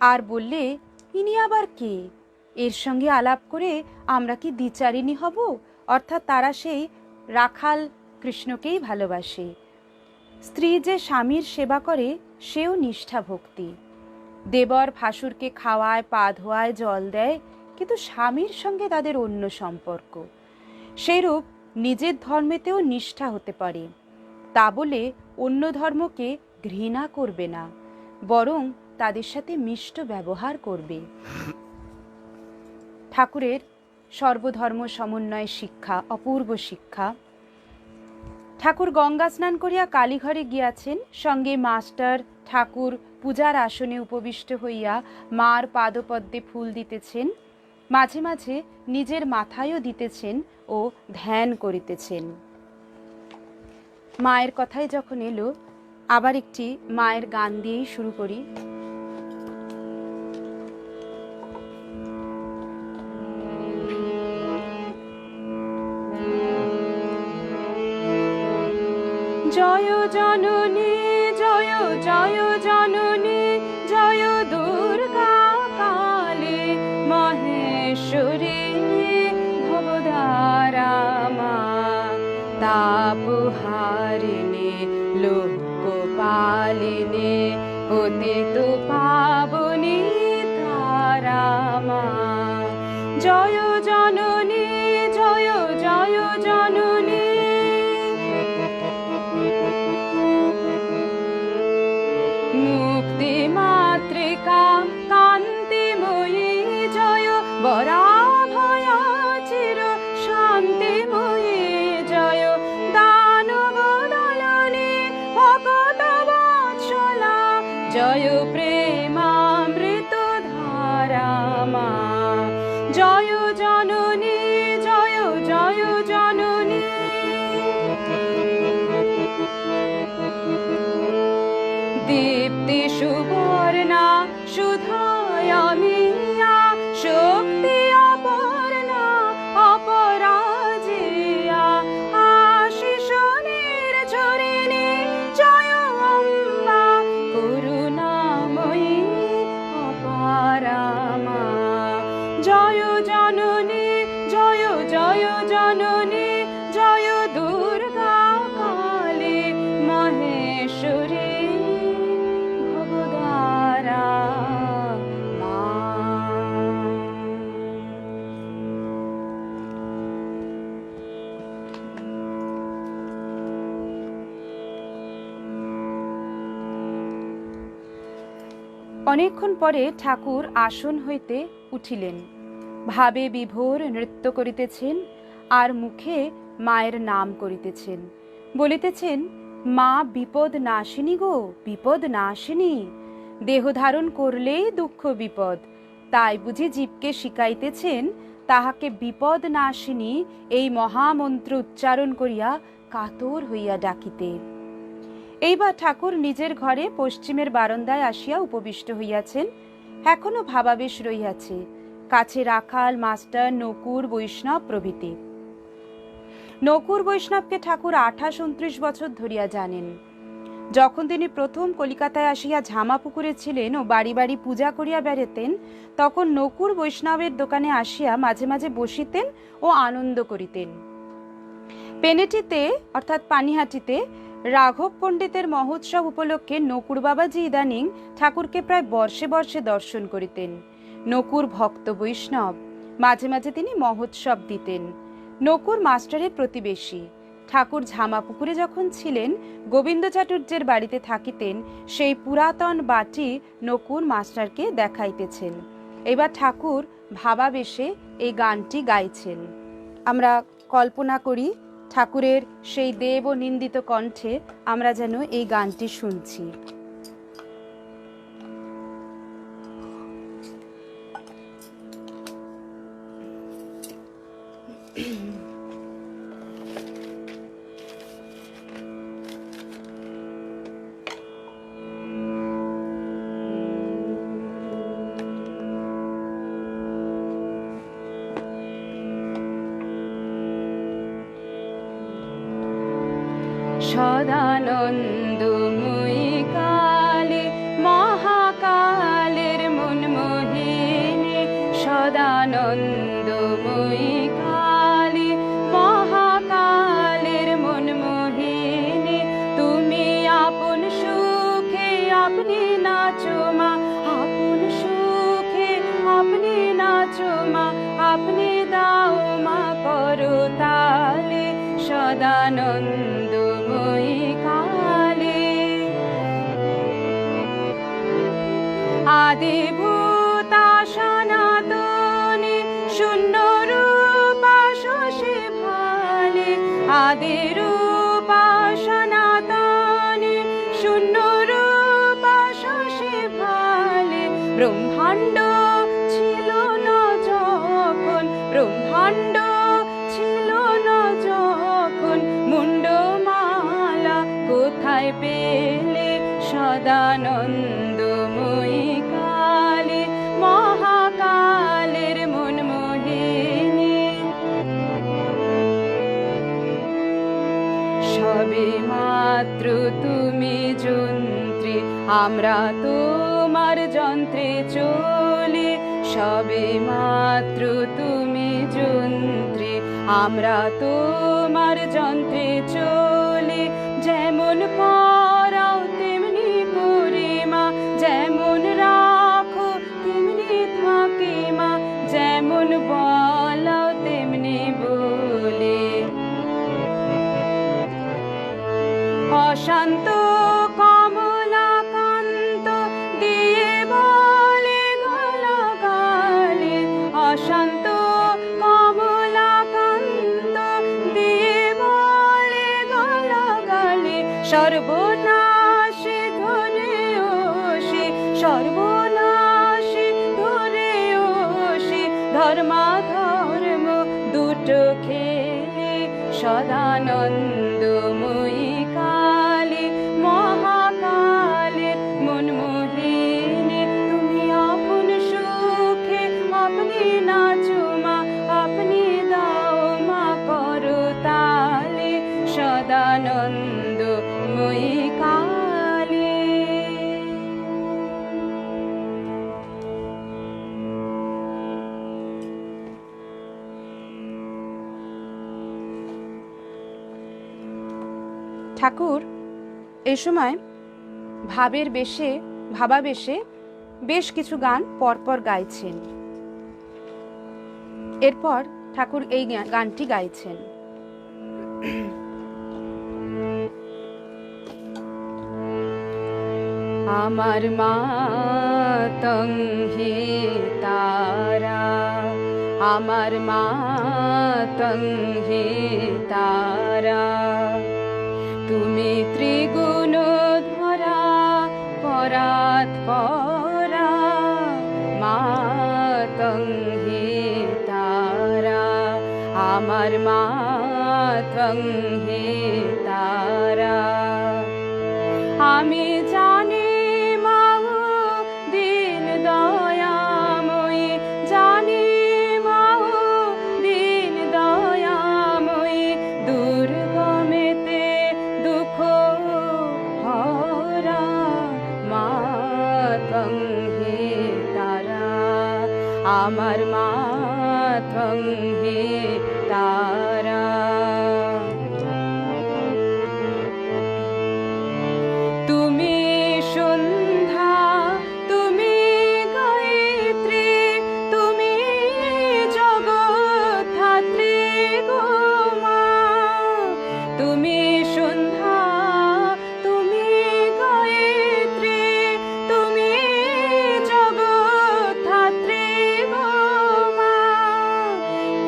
আর বললে, ইনি আবার কে? এর সঙ্গে আলাপ করে আমরা কি দ্বিচারিণী হব? অর্থাৎ তারা সেই রাখাল কৃষ্ণকেই ভালোবাসে। স্ত্রী যে স্বামীর সেবা করে সেও নিষ্ঠা ভক্তি। দেবর ভাসুরকে খাওয়ায়, পা ধোয়ায়, জল দেয়, কিন্তু স্বামীর সঙ্গে তাদের অন্য সম্পর্ক। সেইরূপ নিজের ধর্মেতেও নিষ্ঠা হতে পারে। তা বলে অন্য ধর্মকে ঘৃণা করবে না, বরং তাদের সাথে মিষ্ট ব্যবহার করবে। ঠাকুরের সর্বধর্ম সমন্বয় শিক্ষা, অপূর্ব শিক্ষা। ঠাকুর গঙ্গা স্নান করিয়া কালীঘরে গিয়াছেন। সঙ্গে মাস্টার ঠাকুর পূজার আসনে উপবিষ্ট হইয়া মার পাদপদ্মে ফুল দিতেছেন। মাঝে মাঝে নিজের মাথায়ও দিতেছেন ও ধ্যান করিতেছেন। মায়ের কথাই যখন এলো, আবার একটি মায়ের গান দিয়েই শুরু করি। জয় জননী, জয় জয় জননী, জয় দুর্গা কালী মহেশ্বরী, ভবধারা মা, তাপহারিণী মালিনী পতিত পাবনী তারা মা। জয় জননী জয় জয় জননী, মুক্তি মাতৃকা কান্তিময়ী জয়, বরাভয় চির শান্তিময়ী জয়, দানব দলনী ভকত বৎসলা জয়, প্রেমামৃত ধারা মা। জয় জননী জয় জয় জননী, দীপ্তি সুবর্ণা সুধায়ামিয়া, শক্তি অপর্ণা অপরাজিয়া, আশিস নির্ঝরিণী জয় অম্বা, করুণাময়ী অপারা মা। জয় জননী জয় জয় জননী, জয় দুর্গা কালী মহেশ্বরী ভবদারা মা। অনেকক্ষণ পরে ঠাকুর আসন হইতে উঠিলেন, ভাবে বিভোর নৃত্য করিতেছেন, আর মুখে মায়ের নাম করিতেছেন, বলিতেছেন, মা বিপদ নাশিনী গো, বিপদ নাশিনী, দেহ ধারণ করলেই দুঃখ বিপদ, তাই বুঝি জীবকে শিখাইতেছেন তাহাকে বিপদ নাশিনী এই মহামন্ত্র উচ্চারণ করিয়া কাতর হইয়া ডাকিতে। এইবার ঠাকুর নিজের ঘরে পশ্চিমের বারান্দায় আসিয়া উপবিষ্ট হইয়াছেন। এখনো ভাবাবেশ রহিয়াছে, কাছে রাখাল, মাস্টার, নকুর, বৈষ্ণব প্রভৃতি। নকুর বৈষ্ণবকে ঠাকুর 28-29 বছর ধরিয়া জানেন। যখন তিনি প্রথম কলিকাতায় আসিয়া ঝামাপুকুরে ছিলেন ও বাড়ি বাড়ি পূজা করিয়া বেড়াতেন, তখন নকুর বৈষ্ণবের দোকানে আসিয়া মাঝে মাঝে বসিতেন ও আনন্দ করিতেন। পেনেটিতে অর্থাৎ পানিহাটিতে রাঘব পণ্ডিতের মহোৎসব উপলক্ষে নকুর বাবাজি ইদানিং ঠাকুরকে প্রায় বর্ষে বর্ষে দর্শন করিতেন। নকুর ভক্ত বৈষ্ণব, মাঝে মাঝে তিনি মহোৎসব দিতেন। নকুর মাস্টারের প্রতিবেশী। ঠাকুর ঝামাপুকুরে যখন ছিলেন, গোবিন্দ চাটুর্যের বাড়িতে থাকিতেন, সেই পুরাতন বাটি নকুর মাস্টারকে দেখাইতেছেন। এবার ঠাকুর ভাবাবেশে এই গানটি গাইছেন। আমরা কল্পনা করি ঠাকুরের সেই দেব ও নিন্দিত কণ্ঠে আমরা যেন এই গানটি শুনছি। সদানন্দময়ী কালী মহাকালের মনমোহিনী, সদানন্দময়ী কালী মহাকালের মনমোহিনী, তুমি আপন সুখে আপনি নাচো মা, আপন সুখে আপনি নাচো মা, আপনি দাও মা করো তালে, সদানন্দময়ী কালী। আদিভূতা সনাতনী শূন্য রূপা শশী ভালে, আদিরূপা সনাতনী শূন্য রূপা শশী ভালে, ব্রহ্মাণ্ড ছিল না যখন, ব্রহ্মাণ্ড ছিল না যখন, মুন্ডমালা কোথায় পেলে, সদানন্দময়ী কালী মহাকালের মনমোহিনী। সবে মাত্র তুমি যন্ত্রী, আমরা তোমার যন্ত্রে চলি, সবে মাত্র তুমি যন্ত্রী, আমরা তোমার যন্ত্রে চলি, যেমন পরাও তেমনি ধর্মাধর্ম দুটো খেলে সদানন্দময়ী কালী মহাকালের মনমোহিনী তুমি আপন সুখে আপনি নাচো মা আপনি দাও মা করো তালে সদানন্দময়ী কালী। ঠাকুর এই সময় ভাবাবেশে বেশ কিছু গান পরপর গাইছেন। এরপর ঠাকুর এই গানটি গাইছেন। আমার মাতং হি তারা, আমার মাতং হি তারা, তুমি ত্রিগুণ ধরা পরাৎ পরা, মাতং হি তারা, আমার মাতং হি তারা। আমি জানি মাও দিন দয়াময়ী, জানি মাও দিন দয়াময়ী, দুর্গমেতে দুঃখ হরা, মাতং হি তারা, আমার মাতং হি তারা। তুমি সন্ধ্যা, তুমি গায়ত্রী, তুমি জগৎধাত্রী গো মা। তুমি সন্ধ্যা, তুমি গায়ত্রী, তুমি জগৎধাত্রী গো মা।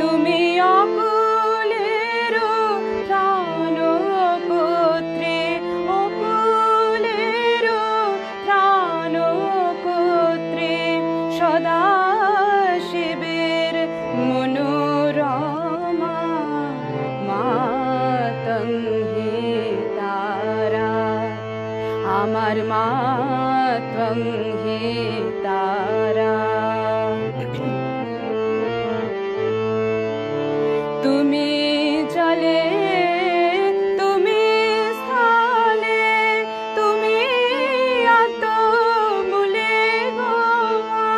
তুমি অকুলের প্রাণকর্ত্রী, অকুলের প্রাণকর্ত্রী, সদা শিবের মনোরমা, মাতং হি তারা, আমার মাতং হি তারা। তুমি জলে, তুমি স্থলে, তুমি আত্মমূলে গো মা।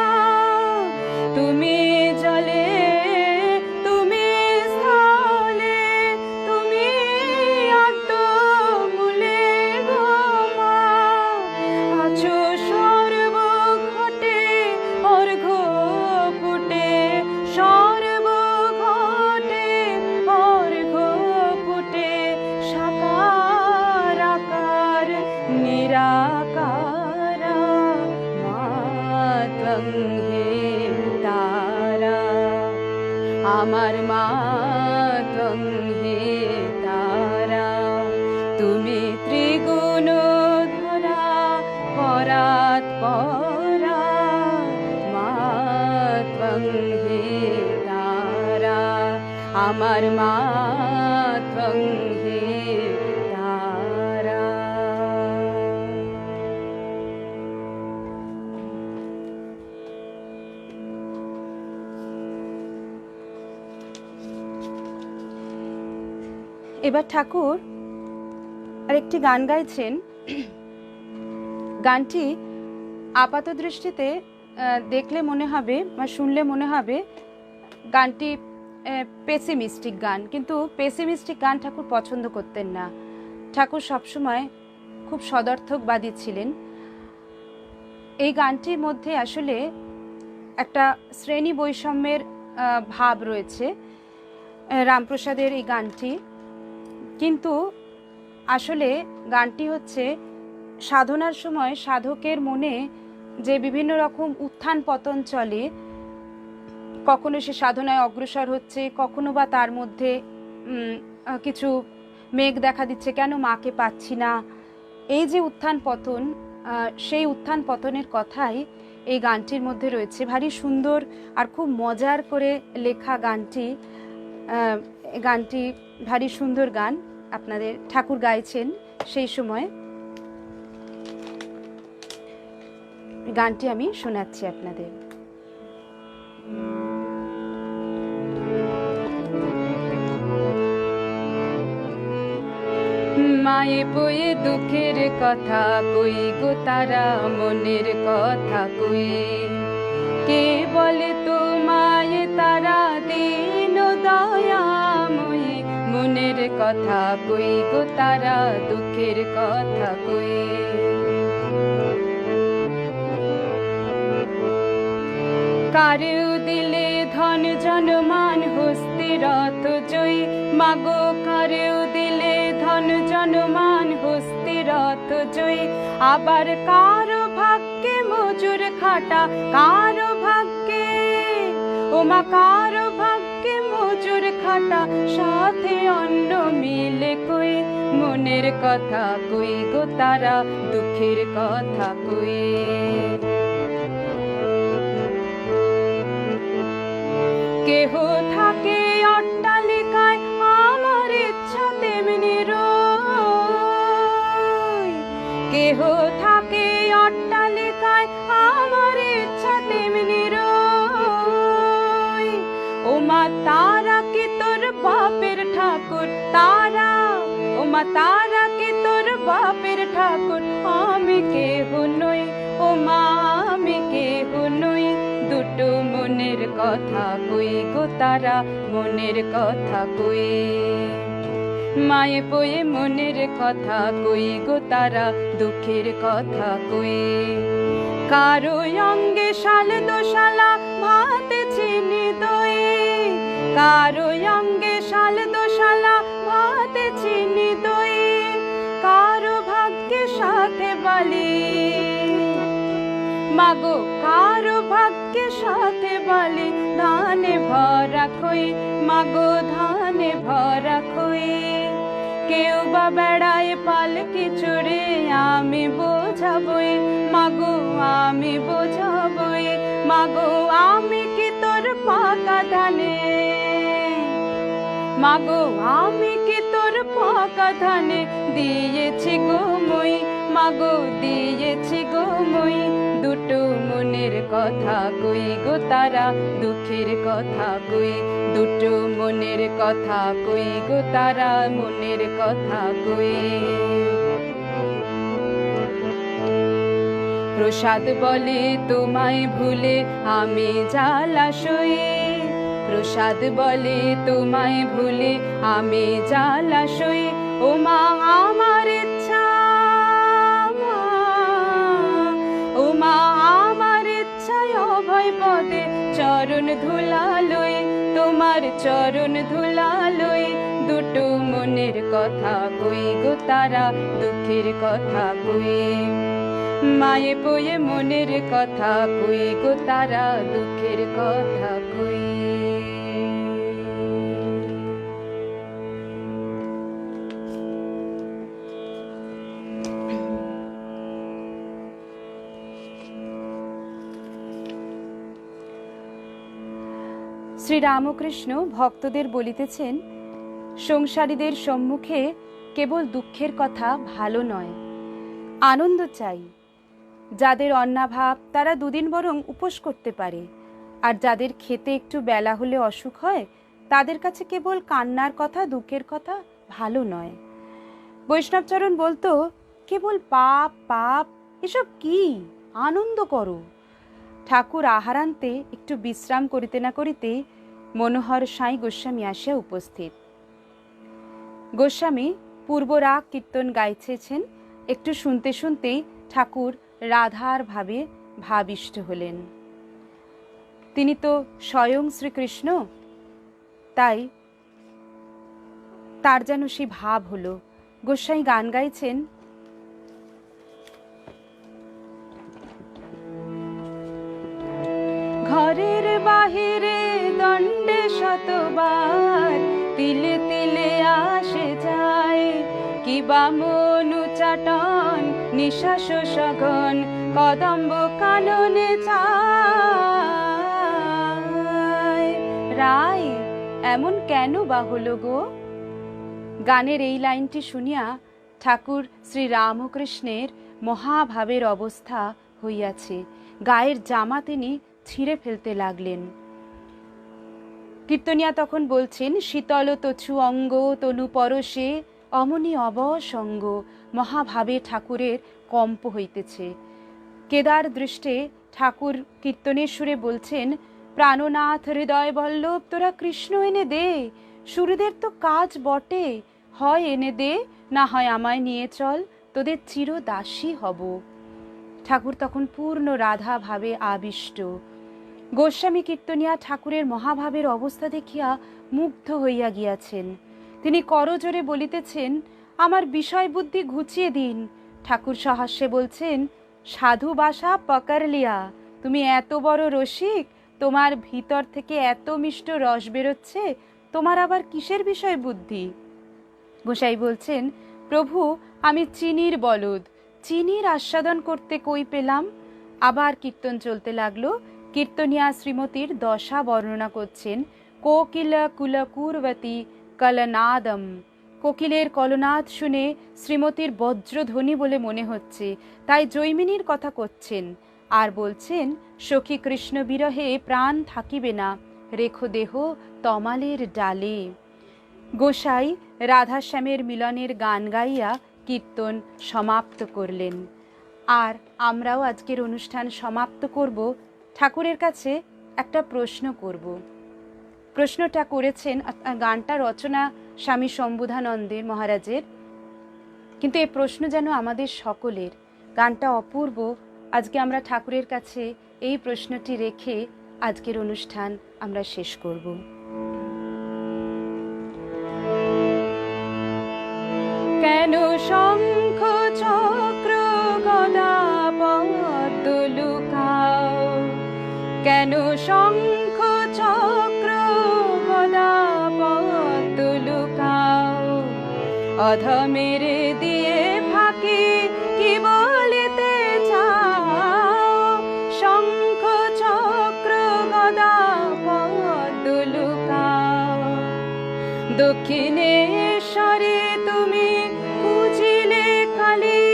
তুমি জলে, তুমি স্থলে, তুমি আত্মমূলে গো মা। আছো সর্বঘটে অর্ঘ্য ফুটে, সর্বঘটে অর্ঘ্য ফুটে, সাকার আকার নিরাকারা, মাতং হি তারা, আমার মাতং হি তারা। তুমি ত্রিগুণ ধরা পরাৎ পরা, মাতং হি তারা, আমার মাতং হি তারা। এবার ঠাকুর আরেকটি গান গাইছেন। গানটি আপাত দৃষ্টিতে দেখলে মনে হবে বা শুনলে মনে হবে গানটি পেসিমিস্টিক গান, কিন্তু পেসিমিস্টিক গান ঠাকুর পছন্দ করতেন না। ঠাকুর সবসময় খুব সদর্থকবাদী ছিলেন। এই গানটির মধ্যে আসলে একটা শ্রেণী বৈষম্যের ভাব রয়েছে রামপ্রসাদের এই গানটি, কিন্তু আসলে গানটি হচ্ছে সাধনার সময় সাধকের মনে যে বিভিন্ন রকম উত্থান পতন চলে, কখনো সে সাধনায় অগ্রসর হচ্ছে, কখনো বা তার মধ্যে কিছু মেঘ দেখা দিচ্ছে, কেন মাকে পাচ্ছি না, এই যে উত্থান পতন, সেই উত্থান পতনের কথাই এই গানটির মধ্যে রয়েছে। ভারী সুন্দর আর খুব মজার করে লেখা গানটি। গানটি ভারী সুন্দর গান, আপনাদের ঠাকুর গাইছেন সেই সময়। গানটি আমি শোনাচ্ছি আপনাদের। মায়ে বয়ে দুঃখের কথা কই গো তারা মনের কথা কই, কে বলে তো মায়ে তারা দীন দয়াময়ী, মনের কথা কই গো তারা দুঃখের কথা কই। কারেও দিলে ধন জনমান হস্তি রথ জয়ী, মাগো কারেও দিলে ধন জনমান হস্তি রথ জয়ী। আবার কারো ভাগ্যে মজুর খাটা, কারো ভাগ্যে ওমা কারো ভাগ্যে মজুর খাটা, সাথে অন্ন মিলে কই, মনের কথা কই গো তারা দুঃখের কথা কই। কেহ থাকে অট্টালিকায় আমার ইচ্ছা তেমনি রই, কেহ থাকে অট্টালিকায় আমার ইচ্ছা তেমনি রই। ওমা তারা কি তোর বাপের ঠাকুর, তারা ওমা তারা কি তোর বাপের ঠাকুর, আমি কেহ নই ওমা আমি কেহ নই। দুটো মনের কথা কই গো তারা মনের কথা কই, মায়ে বয়ে মনের কথা কই গো তারা দুঃখের কথা কই। কারো অঙ্গে শাল দোশালা ভাতে চিনি দই, কারো অঙ্গে শাল দোশালা ভাতে চিনি দই। কারো ভাগ্যের সাথে বালি, মাগো কারো ভাগ্যের সাথে বালি, ধানে ভরা খই মাগো ধানে ভরা খই। কেউ বা বেড়ায় পালকি চড়ে আমি বোঝাবই, মাগো আমি বোঝাবই। মাগো আমি কি তোর পাকা ধানে, মাগো আমি কি তোর পাকা ধানে দিয়েছি গো মই, মাগো দিয়েছি গো মই। দুটো মনের কথা কই গো তারা দুঃখের কথা কই, দুটো মনের কথা কই গো তারা মনের কথা কই। প্রসাদ বলে তোমায় ভুলে আমি জালাশই, প্রসাদ বলে তোমায় ভুলে আমি জালাশই। ওমা আমার ইচ্ছা, ওমা আমার ইচ্ছায় অভয় পদে চরণ ধুলালই, তোমার চরণ ধুলালই। দুটো মনের কথা কই গো তারা দুঃখের কথা কই, মায়ে বয়ে মনের কথা কই গো তারা দুঃখের কথা কই। শ্রীরামকৃষ্ণ ভক্তদের বলিতেছেন, সংসারীদের সম্মুখে কেবল দুঃখের কথা ভালো নয়, আনন্দ চাই। যাদের অন্নাভাব তারা দুদিন বরং উপোস করতে পারে, আর যাদের খেতে একটু বেলা হলে অসুখ হয় তাদের কাছে কেবল কান্নার কথা দুঃখের কথা ভালো নয়। বৈষ্ণবচরণ বলতো, কেবল পাপ পাপ এসব কি, আনন্দ করো। ঠাকুর আহারান্তে একটু বিশ্রাম করিতে না করিতে মনোহর সাঁই গোস্বামী আসিয়া উপস্থিত। গোস্বামী পূর্বরাগ কীর্তন গাইছেছেন। একটু শুনতে শুনতেই ঠাকুর রাধার ভাবে ভাবিষ্ট হলেন। তিনি তো স্বয়ং শ্রীকৃষ্ণ, তাই তার যেন সেই ভাব হলো। গোস্বামী গান গাইছেন, ঘরের বাহিরে দণ্ডে শতবার তিলে তিলে আসে যায়, কিবা মনু চাটন নিঃশ্বাস সঘন কদম্ব কাননে চায়। রায় এমন কেন বা হলো গো? গানের এই লাইনটি শুনিয়া ঠাকুর শ্রী রামকৃষ্ণের মহাভাবের অবস্থা হইয়াছে। গায়ের জামা তিনি ছিঁড়ে ফেলতে লাগলেন। কীর্তনিয়া তখন বলছেন, শীতল তছু অঙ্গ তনু পরশে অমনি অবসঙ্গ। মহাভাবে ঠাকুরের কম্প হইতেছে। কেদার দৃষ্টে ঠাকুর কীর্তনের সুরে বলছেন, প্রাণনাথ হৃদয় বল্লভ তোরা কৃষ্ণ এনে দে, সুরদের তো কাজ বটে, হয় এনে দে, না হয় আমায় নিয়ে চল, তোদের চিরদাসী হব। ঠাকুর তখন পূর্ণ রাধা ভাবে আবিষ্ট। গোস্বামী কীর্তনিয়া ঠাকুরের মহাভাবের অবস্থা দেখিয়া মুগ্ধ হইয়া গিয়াছেন। তিনি করজোরে বলিতেছেন, আমার বিষয় বুদ্ধি ঘুচিয়ে দিন। ঠাকুর সহাস্যে বলছেন, সাধু বাসা পকড় লিয়া, তুমি এত বড় রসিক, তোমার ভিতর থেকে এত মিষ্ট রস বেরোচ্ছে, তোমার আবার কিসের বিষয় বুদ্ধি? গোসাই বলছেন, প্রভু আমি চিনির বলদ, চিনির আস্বাদন করতে কই পেলাম। আবার কীর্তন চলতে লাগলো। কীর্তনিয়া শ্রীমতীর দশা বর্ণনা করছেন, কোকিল কুলকুরবতী কলনাদম। কোকিলের কলনাদ শুনে শ্রীমতীর বজ্রধ্বনি বলে মনে হচ্ছে, তাই জৈমিনীর কথা করছেন। আর বলছেন, সখী কৃষ্ণ বিরহে প্রাণ থাকিবে না, রেখো দেহ তমালের ডালে। গোসাই রাধাশ্যামের মিলনের গান গাইয়া কীর্তন সমাপ্ত করলেন। আর আমরাও আজকের অনুষ্ঠান সমাপ্ত করব। ঠাকুরের কাছে একটা প্রশ্ন করব। প্রশ্নটা করেছেন, গানটা রচনা স্বামী শম্ভুধানন্দের মহারাজের, কিন্তু এই প্রশ্ন যেন আমাদের সকলের। গানটা অপূর্ব। আজকে আমরা ঠাকুরের কাছে এই প্রশ্নটি রেখে আজকের অনুষ্ঠান আমরা শেষ করব। কেন শঙ্খ চক্র গদা পদ্ম লুকাও, কেন শঙ্খ চক্র গদা পদ্ম লুকাও, অধমের দিয়ে ফাঁকি কি বলিতে চাও, শঙ্খ চক্র গদা পদ্ম লুকাও। দক্ষিণেশ্বরে তুমি খুঁজিলে কালী,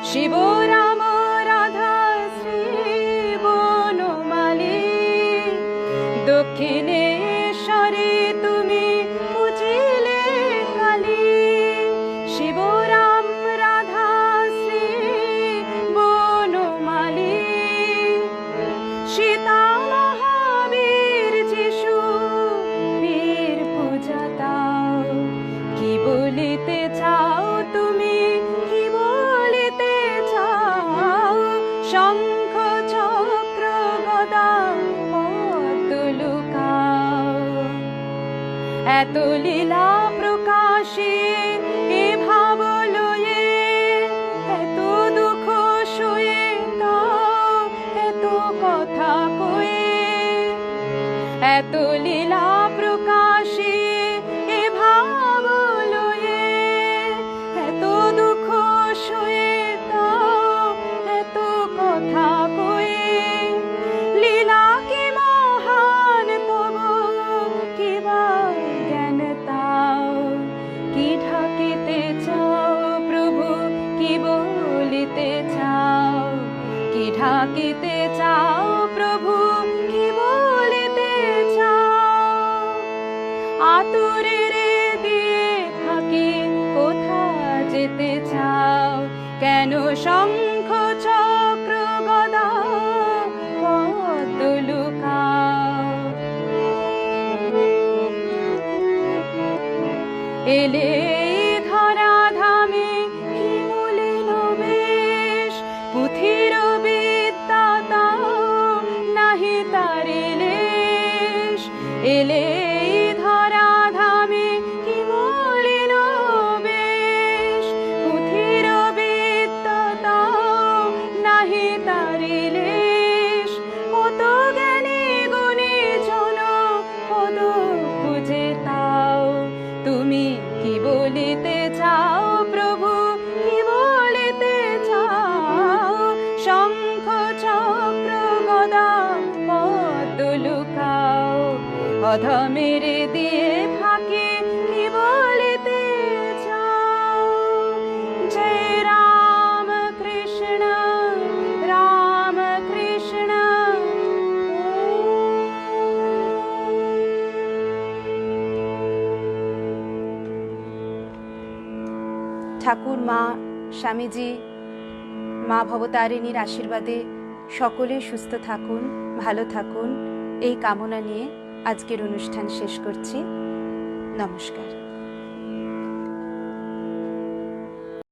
শিব রাম রাধা শ্রী বনমালী। দক্ষিণেশ্বরে তুমি খুঁজিলে কালী, শিব রাম রাধা শ্রী বনমালী। সীতা মহাবীর যিশু বীর পূজা দাও, কি বলিতে চাও তুমি, কি বলিতে চাও, শঙ্খ চক্র গদা পদ্ম লুকাও। এত লীলা প্রকাশে এ ভাব লয়ে, এত দুঃখ শুয়ে দাও, এত কথা কয়ে। এত লীলা প্রকাশে এ ভাব লয়ে, এত দুঃখ শুয়ে দাও, এত কথা কয়ে। লীলা কি মহান তব, কি বা জ্ঞান তাও, কি ঢাকিতে চাও প্রভু, কি বলিতে চাও, কি ঢাকিতে চাও প্রভু, কি বলিতে চাও। আতুরের দিয়ে ফাঁকি কোথা যেতে চাও, কেন শঙ্খ চক্র গদা পদ্ম লুকাও। এলে ধরা ধামে কি মলিন বেশ, পুথির বিদ্যা তাও নাহি তারি লেশ। এলে ধরা ধামে কি মলিন বেশ, পুথির বিদ্যা তাও নাহি তারি লেশ। কত জ্ঞানী গুণী জন পদ খুঁজে তাও, তুমি কি বলিতে চাও প্রভু, কি বলিতে চাও। বাধা মেরে দিয়ে ফাঁকি কি বলিতে চাও? জয় রাম কৃষ্ণ রাম কৃষ্ণ। ঠাকুর, মা, স্বামীজি, মা ভবতারিণীর আশীর্বাদে সকলে সুস্থ থাকুন, ভালো থাকুন, এই কামনা নিয়ে আজকের অনুষ্ঠান শেষ করছি। নমস্কার।